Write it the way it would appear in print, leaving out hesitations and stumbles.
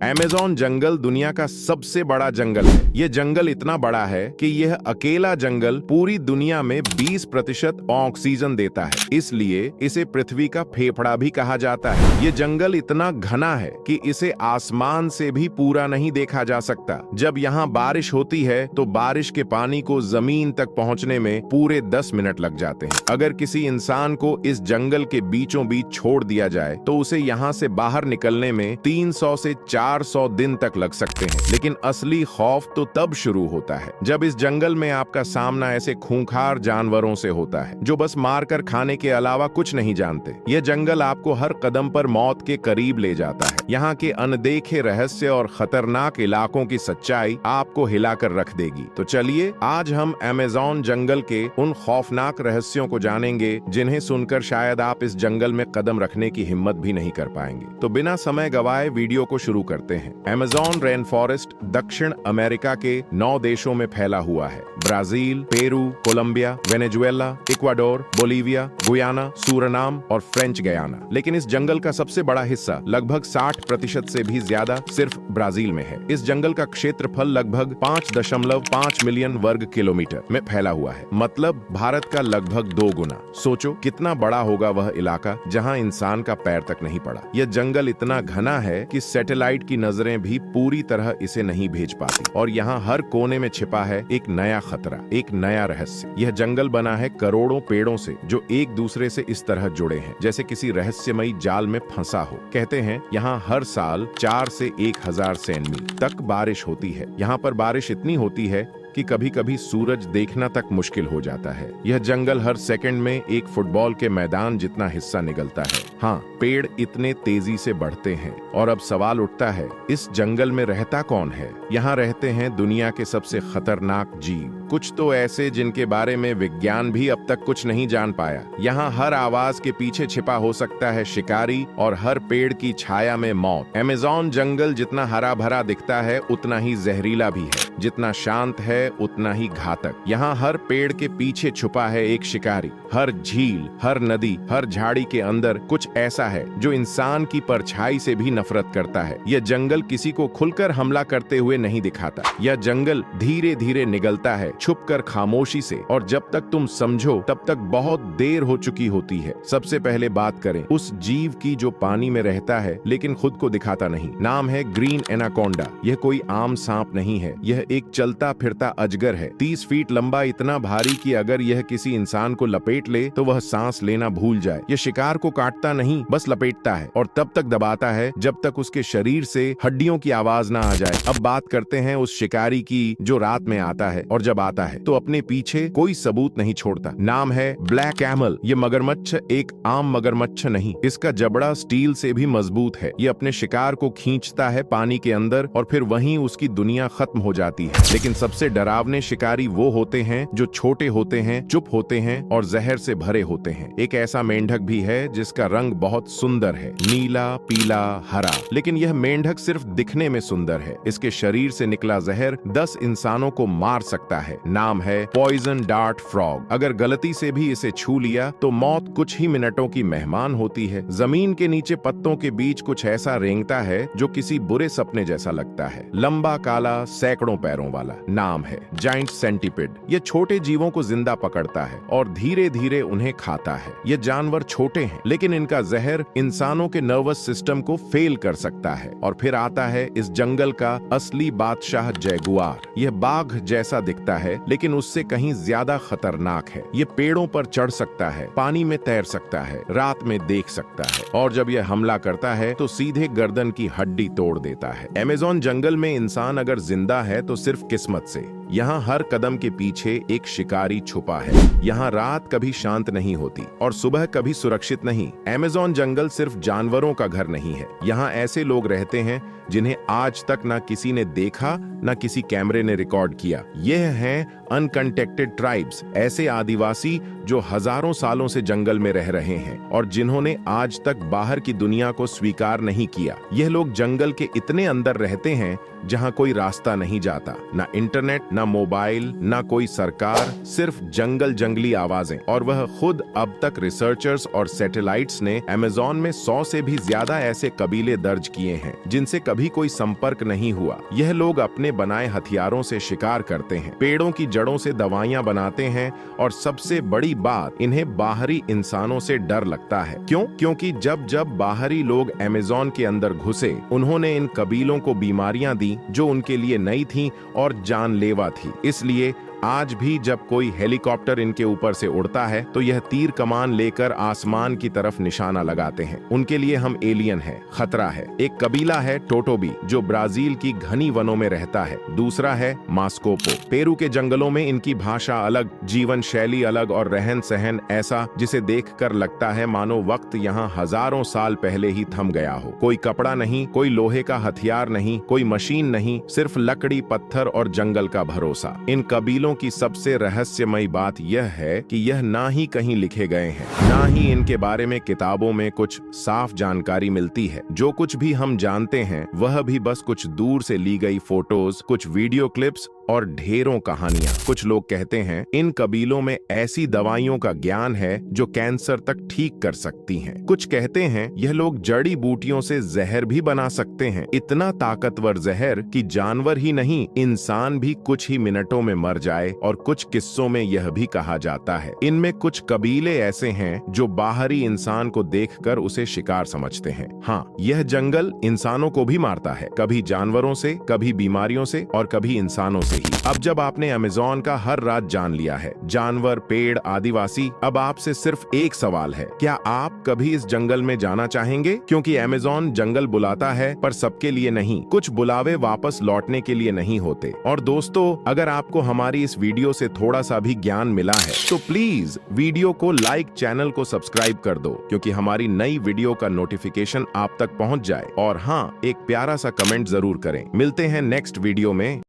Amazon जंगल दुनिया का सबसे बड़ा जंगल है। ये जंगल इतना बड़ा है कि यह अकेला जंगल पूरी दुनिया में 20% ऑक्सीजन देता है, इसलिए इसे पृथ्वी का फेफड़ा भी कहा जाता है। ये जंगल इतना घना है कि इसे आसमान से भी पूरा नहीं देखा जा सकता। जब यहाँ बारिश होती है तो बारिश के पानी को जमीन तक पहुँचने में पूरे 10 मिनट लग जाते हैं। अगर किसी इंसान को इस जंगल के बीचों बीच छोड़ दिया जाए तो उसे यहाँ से बाहर निकलने में 300 से 400 दिन तक लग सकते हैं। लेकिन असली खौफ तो तब शुरू होता है जब इस जंगल में आपका सामना ऐसे खूंखार जानवरों से होता है जो बस मारकर खाने के अलावा कुछ नहीं जानते। यह जंगल आपको हर कदम पर मौत के करीब ले जाता है। यहाँ के अनदेखे रहस्य और खतरनाक इलाकों की सच्चाई आपको हिलाकर रख देगी। तो चलिए आज हम अमेज़न जंगल के उन खौफनाक रहस्यों को जानेंगे जिन्हें सुनकर शायद आप इस जंगल में कदम रखने की हिम्मत भी नहीं कर पाएंगे। तो बिना समय गवाए वीडियो को शुरू करते हैं। अमेज़न रेन फॉरेस्ट दक्षिण अमेरिका के 9 देशों में फैला हुआ है। Brazil, Peru, Colombia, Venezuela, Ecuador, Bolivia, Guyana, Suriname और फ्रेंच गयाना। लेकिन इस जंगल का सबसे बड़ा हिस्सा लगभग 60% से भी ज्यादा सिर्फ ब्राजील में है। इस जंगल का क्षेत्रफल लगभग 5.5 मिलियन वर्ग किलोमीटर में फैला हुआ है, मतलब भारत का लगभग 2 गुना। सोचो कितना बड़ा होगा वह इलाका जहां इंसान का पैर तक नहीं पड़ा। यह जंगल इतना घना है कि सैटेलाइट की नजरें भी पूरी तरह इसे नहीं भेज पाती और यहाँ हर कोने में छिपा है एक नया खतरा, एक नया रहस्य। यह जंगल बना है करोड़ों पेड़ों से जो एक दूसरे से इस तरह जुड़े हैं जैसे किसी रहस्यमयी जाल में फंसा हो। कहते हैं यहाँ हर साल 4 से 1000 सेंमी तक बारिश होती है। यहाँ पर बारिश इतनी होती है कि कभी कभी सूरज देखना तक मुश्किल हो जाता है। यह जंगल हर सेकंड में एक फुटबॉल के मैदान जितना हिस्सा निगलता है। हाँ, पेड़ इतने तेजी से बढ़ते हैं और अब सवाल उठता है, इस जंगल में रहता कौन है? यहाँ रहते हैं दुनिया के सबसे खतरनाक जीव, कुछ तो ऐसे जिनके बारे में विज्ञान भी अब तक कुछ नहीं जान पाया। यहाँ हर आवाज के पीछे छिपा हो सकता है शिकारी और हर पेड़ की छाया में मौत। अमेज़न जंगल जितना हरा भरा दिखता है उतना ही जहरीला भी है, जितना शांत है उतना ही घातक। यहाँ हर पेड़ के पीछे छुपा है एक शिकारी। हर झील, हर नदी, हर झाड़ी के अंदर कुछ ऐसा है जो इंसान की परछाई से भी नफरत करता है। यह जंगल किसी को खुलकर हमला करते हुए नहीं दिखाता। यह जंगल धीरे धीरे निगलता है, छुपकर खामोशी से, और जब तक तुम समझो तब तक बहुत देर हो चुकी होती है। सबसे पहले बात करें उस जीव की जो पानी में रहता है लेकिन खुद को दिखाता नहीं। नाम है ग्रीन एनाकोंडा। यह कोई आम सांप नहीं है, यह एक चलता फिरता अजगर है। 30 फीट लंबा, इतना भारी कि अगर यह किसी इंसान को लपेट ले तो वह सांस लेना भूल जाए। यह शिकार को काटता नहीं, बस लपेटता है और तब तक दबाता है जब तक उसके शरीर से हड्डियों की आवाज ना आ जाए। अब बात करते हैं उस शिकारी की जो रात में आता है और जब आता है तो अपने पीछे कोई सबूत नहीं छोड़ता। नाम है ब्लैक कैमल। ये मगरमच्छ एक आम मगरमच्छ नहीं, इसका जबड़ा स्टील से भी मजबूत है। ये अपने शिकार को खींचता है पानी के अंदर और फिर वहीं उसकी दुनिया खत्म हो जाती है। लेकिन सबसे डरावने शिकारी वो होते हैं जो छोटे होते हैं, चुप होते हैं और जहर से भरे होते हैं। एक ऐसा मेंढक भी है जिसका रंग बहुत सुंदर है, नीला, पीला, हरा। लेकिन यह मेंढक सिर्फ दिखने में सुंदर है। इसके शरीर से निकला जहर 10 इंसानों को मार सकता है। नाम है पॉइजन डार्ट फ्रॉग। अगर गलती से भी इसे छू लिया तो मौत कुछ ही मिनटों की मेहमान होती है। जमीन के नीचे पत्तों के बीच कुछ ऐसा रेंगता है जो किसी बुरे सपने जैसा लगता है। लंबा, काला, सैकड़ों पैरों वाला। नाम है जाइंट सेंटीपिड। यह छोटे जीवों को जिंदा पकड़ता है और धीरे धीरे उन्हें खाता है। ये जानवर छोटे हैं लेकिन इनका जहर इंसानों के नर्वस सिस्टम को फेल कर सकता है। और फिर आता है इस जंगल का असली बादशाह, जैगुआर। यह बाघ जैसा दिखता है लेकिन उससे कहीं ज्यादा खतरनाक है। ये पेड़ों पर चढ़ सकता है, पानी में तैर सकता है, रात में देख सकता है और जब यह हमला करता है तो सीधे गर्दन की हड्डी तोड़ देता है। अमेज़न जंगल में इंसान अगर जिंदा है तो सिर्फ किस्मत से। यहाँ हर कदम के पीछे एक शिकारी छुपा है। यहाँ रात कभी शांत नहीं होती और सुबह कभी सुरक्षित नहीं। अमेज़न जंगल सिर्फ जानवरों का घर नहीं है। यहाँ ऐसे लोग रहते हैं जिन्हें आज तक ना किसी ने देखा ना किसी कैमरे ने रिकॉर्ड किया। यह हैं अनकंटेक्टेड ट्राइब्स, ऐसे आदिवासी जो हजारों सालों से जंगल में रह रहे हैं और जिन्होंने आज तक बाहर की दुनिया को स्वीकार नहीं किया। यह लोग जंगल के इतने अंदर रहते हैं जहां कोई रास्ता नहीं जाता, ना इंटरनेट, ना मोबाइल, ना कोई सरकार, सिर्फ जंगल, जंगली आवाजें। और वह खुद अब तक रिसर्चर्स और सैटेलाइट्स ने अमेज़न में 100 से भी ज्यादा ऐसे कबीले दर्ज किए हैं जिनसे कभी कभी कोई संपर्क नहीं हुआ। यह लोग अपने बनाए हथियारों से शिकार करते हैं, पेड़ों की जड़ों से दवाइयां बनाते हैं और सबसे बड़ी बात, इन्हें बाहरी इंसानों से डर लगता है। क्यों? क्योंकि जब जब बाहरी लोग अमेज़न के अंदर घुसे, उन्होंने इन कबीलों को बीमारियां दी जो उनके लिए नई थी और जानलेवा थी। इसलिए आज भी जब कोई हेलीकॉप्टर इनके ऊपर से उड़ता है तो यह तीर कमान लेकर आसमान की तरफ निशाना लगाते हैं। उनके लिए हम एलियन हैं, खतरा है। एक कबीला है टोटोबी जो ब्राजील की घनी वनों में रहता है। दूसरा है मास्कोपो, पेरू के जंगलों में। इनकी भाषा अलग, जीवन शैली अलग और रहन सहन ऐसा जिसे देखकर लगता है मानो वक्त यहाँ हजारों साल पहले ही थम गया हो। कोई कपड़ा नहीं, कोई लोहे का हथियार नहीं, कोई मशीन नहीं, सिर्फ लकड़ी, पत्थर और जंगल का भरोसा। इन कबीलों की सबसे रहस्यमयी बात यह है कि यह ना ही कहीं लिखे गए हैं, ना ही इनके बारे में किताबों में कुछ साफ जानकारी मिलती है। जो कुछ भी हम जानते हैं वह भी बस कुछ दूर से ली गई फोटोज, कुछ वीडियो क्लिप्स और ढेरों कहानियां। कुछ लोग कहते हैं इन कबीलों में ऐसी दवाइयों का ज्ञान है जो कैंसर तक ठीक कर सकती हैं। कुछ कहते हैं यह लोग जड़ी बूटियों से जहर भी बना सकते हैं, इतना ताकतवर जहर कि जानवर ही नहीं, इंसान भी कुछ ही मिनटों में मर जाए। और कुछ किस्सों में यह भी कहा जाता है इनमें कुछ कबीले ऐसे हैं जो बाहरी इंसान को देखकर उसे शिकार समझते हैं। हाँ, यह जंगल इंसानों को भी मारता है, कभी जानवरों से, कभी बीमारियों से और कभी इंसानों से ही। अब जब आपने अमेज़न का हर राज जान लिया है, जानवर, पेड़, आदिवासी, अब आपसे सिर्फ एक सवाल है, क्या आप कभी इस जंगल में जाना चाहेंगे? क्योंकि अमेज़न जंगल बुलाता है पर सबके लिए नहीं, कुछ बुलावे वापस लौटने के लिए नहीं होते। और दोस्तों, अगर आपको हमारी इस वीडियो से थोड़ा सा भी ज्ञान मिला है तो प्लीज वीडियो को लाइक, चैनल को सब्सक्राइब कर दो, क्योंकि हमारी नई वीडियो का नोटिफिकेशन आप तक पहुंच जाए। और हाँ, एक प्यारा सा कमेंट जरूर करें। मिलते हैं नेक्स्ट वीडियो में।